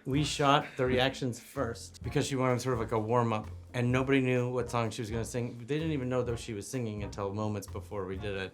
We shot the reactions first because she wanted sort of like a warm-up, and nobody knew what song she was going to sing. They didn't even know though she was singing until moments before we did it.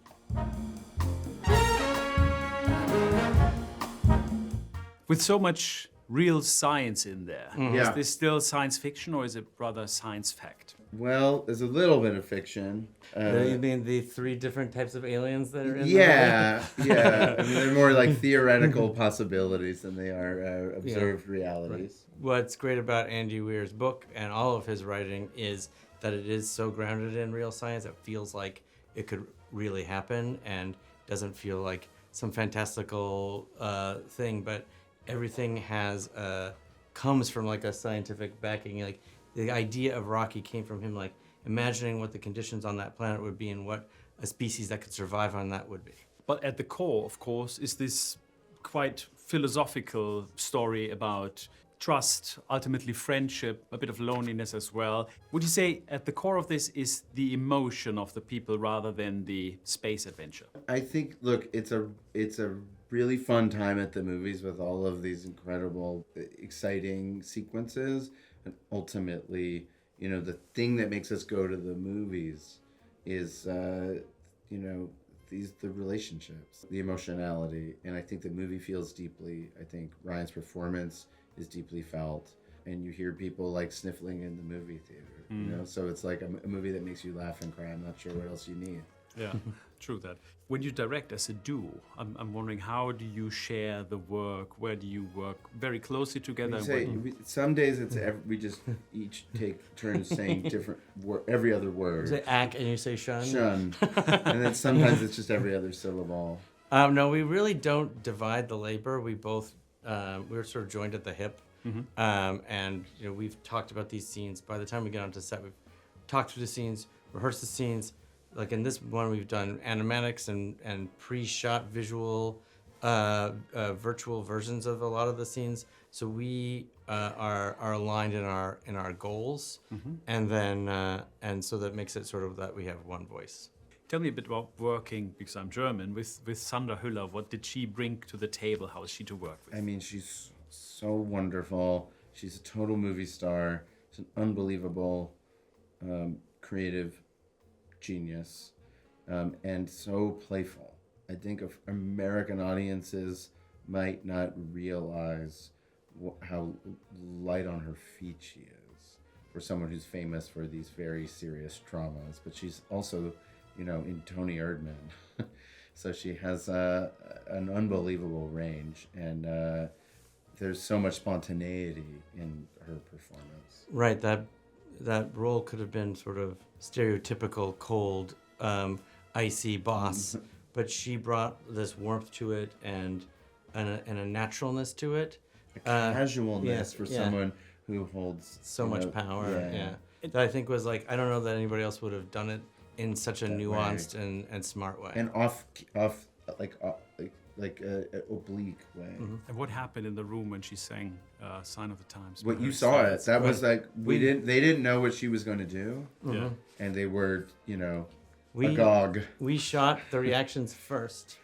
With so much real science in there, Yeah. is this still science fiction or is it rather science fact? Well, there's a little bit of fiction. You mean the 3 different types of aliens that are in the Yeah. I mean, they're more like theoretical possibilities than they are observed realities. What's great about Andy Weir's book and all of his writing is that it is so grounded in real science. It feels like it could really happen and doesn't feel like some fantastical thing, but everything comes from like a scientific backing. Like the idea of Rocky came from him like imagining what the conditions on that planet would be and what a species that could survive on that would be. But at the core, of course, is this quite philosophical story about trust, ultimately friendship, a bit of loneliness as well. Would you say at the core of this is the emotion of the people rather than the space adventure? I think, look, it's a really fun time at the movies with all of these incredible, exciting sequences. And ultimately, the thing that makes us go to the movies is, the relationships, the emotionality. And I think the movie feels deeply. I think Ryan's performance is deeply felt. And you hear people like sniffling in the movie theater, So it's like a movie that makes you laugh and cry. I'm not sure what else you need. Yeah, true that. When you direct as a duo, I'm wondering, how do you share the work? Where do you work very closely together? Some days we just each take turns saying different every other word. You say "ack" and you say "shun." Shun. And then sometimes it's just every other syllable. No, we really don't divide the labor. We both we're sort of joined at the hip, and we've talked about these scenes. By the time we get onto set, we've talked through the scenes, rehearsed the scenes. Like in this one, we've done animatics and pre-shot visual, virtual versions of a lot of the scenes. So we are aligned in our goals, and then and so that makes it sort of that we have one voice. Tell me a bit about working, because I'm German, with Sandra Hüller. What did she bring to the table? How is she to work with? I mean, she's so wonderful. She's a total movie star. She's an unbelievable creative genius, and so playful. I think of American audiences might not realize how light on her feet she is for someone who's famous for these very serious dramas, but she's also, in Tony Erdmann. So she has an unbelievable range, and there's so much spontaneity in her performance. Right, that role could have been sort of stereotypical cold, icy boss, but she brought this warmth to it and a naturalness to it. A casualness for someone who holds so much power. Yeah. That I think was like, I don't know that anybody else would have done it in such a nuanced and smart way. And like oblique way. And what happened in the room when she sang "Sign of the Times"? What you saw it. That was like they didn't know what she was going to do. Yeah. And they were, agog. We shot the reactions first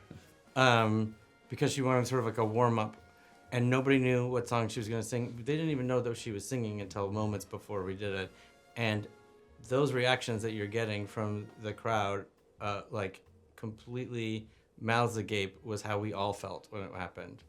because she wanted sort of like a warm-up, and nobody knew what song she was going to sing. They didn't even know that she was singing until moments before we did it. And those reactions that you're getting from the crowd, like completely mouths agape, was how we all felt when it happened.